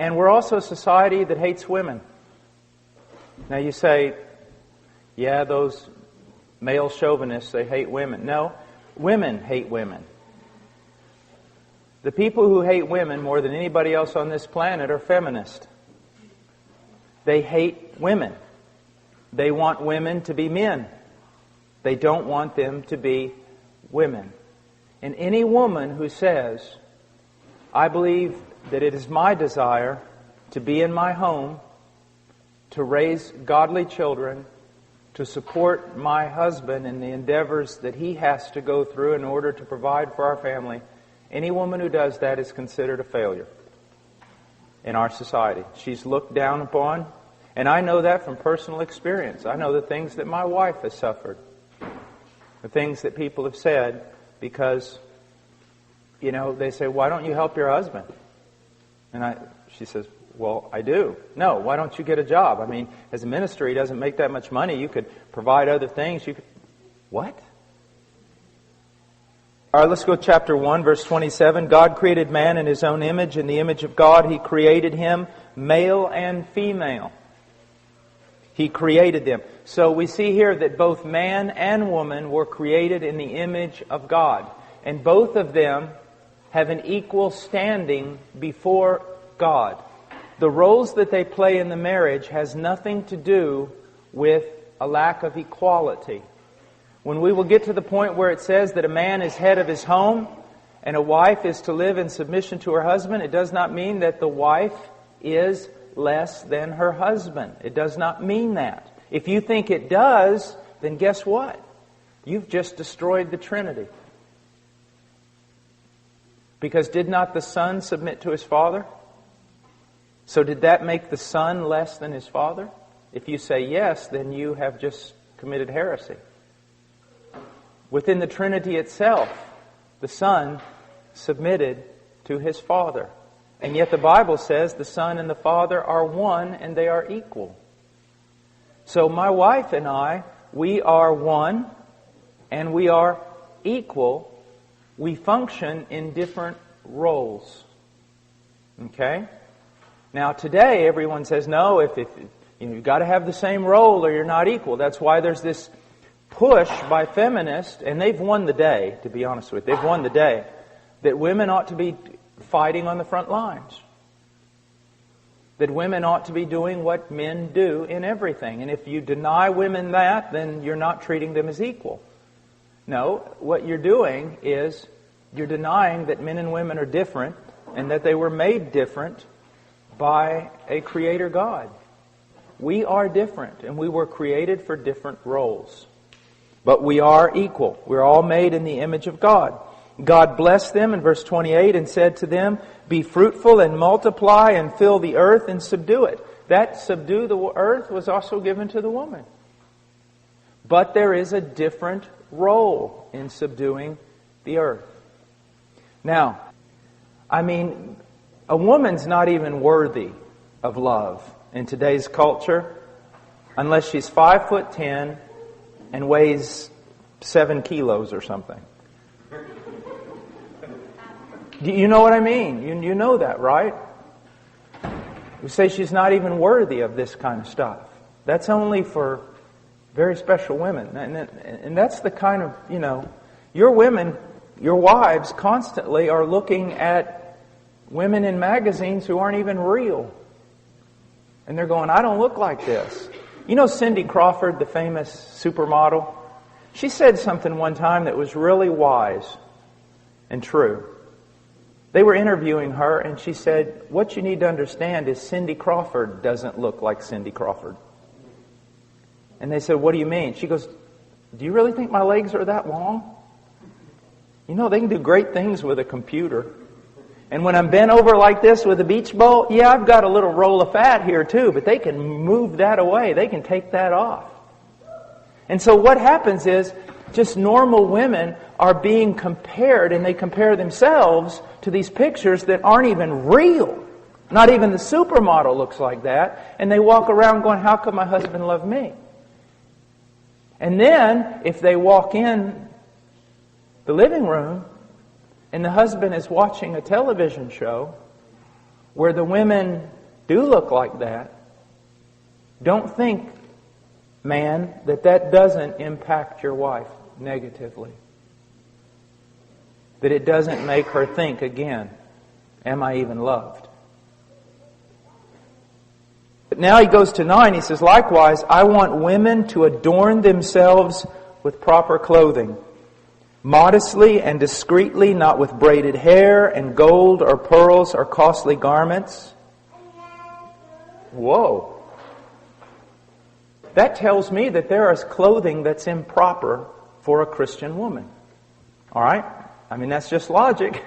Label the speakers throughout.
Speaker 1: And we're also a society that hates women. Now you say, yeah, those male chauvinists, they hate women. No, women hate women. The people who hate women more than anybody else on this planet are feminists. They hate women. They want women to be men. They don't want them to be women. And any woman who says, I believe that it is my desire to be in my home, to raise godly children, to support my husband in the endeavors that he has to go through in order to provide for our family, any woman who does that is considered a failure in our society. She's looked down upon, and I know that from personal experience. I know the things that my wife has suffered, the things that people have said, because, they say, why don't you help your husband? And she says, well, I do. No, why don't you get a job? I mean, as a minister, he doesn't make that much money. You could provide other things. What? All right, let's go to chapter 1, verse 27. God created man in His own image. In the image of God, He created him, male and female. He created them. So we see here that both man and woman were created in the image of God. And both of them have an equal standing before God. The roles that they play in the marriage has nothing to do with a lack of equality. When we will get to the point where it says that a man is head of his home and a wife is to live in submission to her husband, it does not mean that the wife is less than her husband. It does not mean that. If you think it does, then guess what? You've just destroyed the Trinity. Because did not the Son submit to His Father? So did that make the Son less than His Father? If you say yes, then you have just committed heresy. Within the Trinity itself, the Son submitted to His Father. And yet the Bible says the Son and the Father are one and they are equal. So my wife and I, we are one and we are equal. We function in different roles. Okay? Now today everyone says, no, if you've got to have the same role or you're not equal. That's why there's this push by feminists, and they've won the day, to be honest with you. They've won the day, that women ought to be fighting on the front lines. That women ought to be doing what men do in everything. And if you deny women that, then you're not treating them as equal. No, what you're doing is you're denying that men and women are different and that they were made different by a Creator God. We are different and we were created for different roles. But we are equal. We're all made in the image of God. God blessed them in verse 28 and said to them, be fruitful and multiply and fill the earth and subdue it. That subdue the earth was also given to the woman. But there is a different role in subduing the earth. Now, a woman's not even worthy of love in today's culture unless she's 5'10" and weighs 7 kilos or something. Do you know what I mean? You know that, right? We say she's not even worthy of this kind of stuff. That's only for very special women. And that's the kind of, your women, your wives constantly are looking at women in magazines who aren't even real. And they're going, I don't look like this. You know Cindy Crawford, the famous supermodel? She said something one time that was really wise and true. They were interviewing her and she said, what you need to understand is Cindy Crawford doesn't look like Cindy Crawford. And they said, what do you mean? She goes, do you really think my legs are that long? They can do great things with a computer. And when I'm bent over like this with a beach ball, yeah, I've got a little roll of fat here too, but they can move that away. They can take that off. And so what happens is just normal women are being compared, and they compare themselves to these pictures that aren't even real. Not even the supermodel looks like that. And they walk around going, how could my husband love me? And then, if they walk in the living room and the husband is watching a television show where the women do look like that, don't think, man, that doesn't impact your wife negatively. That it doesn't make her think again, am I even loved? But now he goes to 9, he says, likewise, I want women to adorn themselves with proper clothing, modestly and discreetly, not with braided hair and gold or pearls or costly garments. Whoa. That tells me that there is clothing that's improper for a Christian woman. All right? I mean, that's just logic.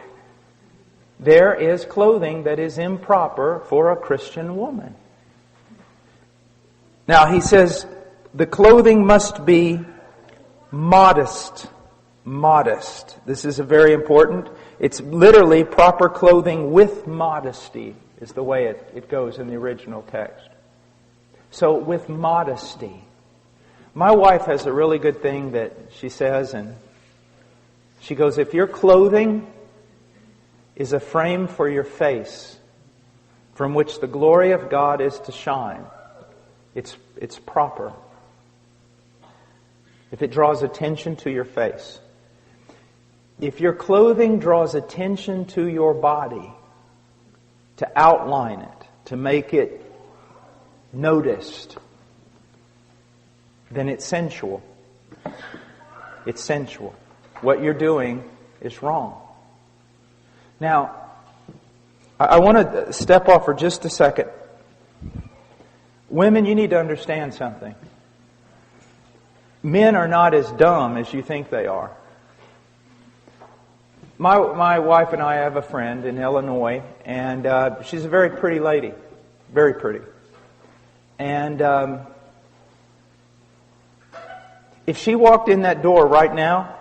Speaker 1: There is clothing that is improper for a Christian woman. Now, he says, the clothing must be modest. Modest. This is very important. It's literally proper clothing with modesty is the way it goes in the original text. So, with modesty. My wife has a really good thing that she says, and she goes, if your clothing is a frame for your face, from which the glory of God is to shine, it's proper. If it draws attention to your face. If your clothing draws attention to your body, to outline it, to make it noticed, then it's sensual. It's sensual. What you're doing is wrong. Now, I want to step off for just a second. Women, you need to understand something. Men are not as dumb as you think they are. My wife and I have a friend in Illinois, and she's a very pretty lady. Very pretty. And if she walked in that door right now,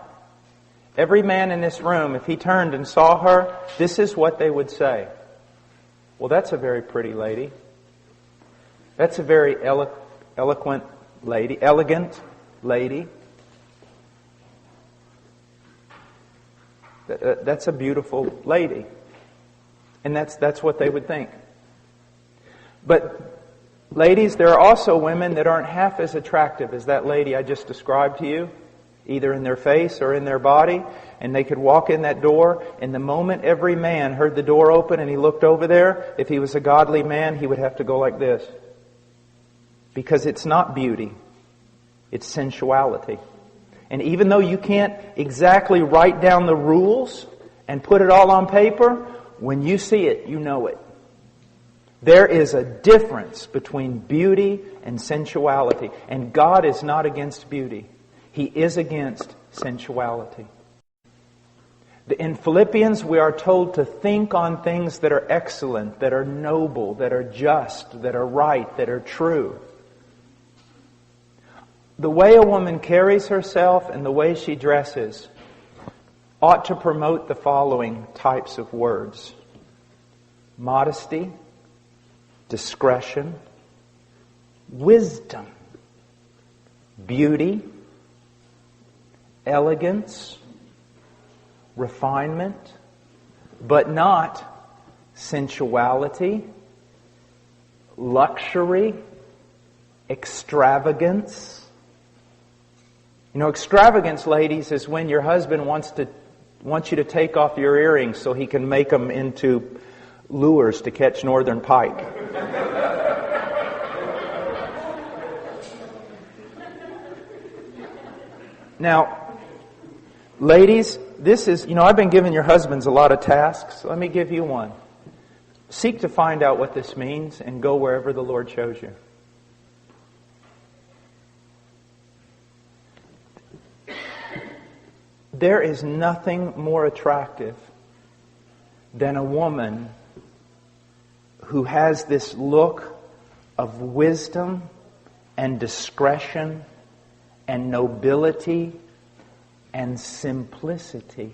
Speaker 1: every man in this room, if he turned and saw her, this is what they would say. Well, that's a very pretty lady. That's a very elegant lady. That's a beautiful lady. And that's what they would think. But ladies, there are also women that aren't half as attractive as that lady I just described to you, either in their face or in their body, and they could walk in that door, and the moment every man heard the door open and he looked over there, if he was a godly man, he would have to go like this. Because it's not beauty, it's sensuality. And even though you can't exactly write down the rules and put it all on paper, when you see it, you know it. There is a difference between beauty and sensuality. And God is not against beauty. He is against sensuality. In Philippians, we are told to think on things that are excellent, that are noble, that are just, that are right, that are true. The way a woman carries herself and the way she dresses ought to promote the following types of words: modesty, discretion, wisdom, beauty, elegance, refinement, but not sensuality, luxury, extravagance. You know, extravagance, ladies, is when your husband wants you to take off your earrings so he can make them into lures to catch northern pike. Now, ladies, this is, I've been giving your husbands a lot of tasks. Let me give you one. Seek to find out what this means and go wherever the Lord shows you. There is nothing more attractive than a woman who has this look of wisdom and discretion and nobility and simplicity.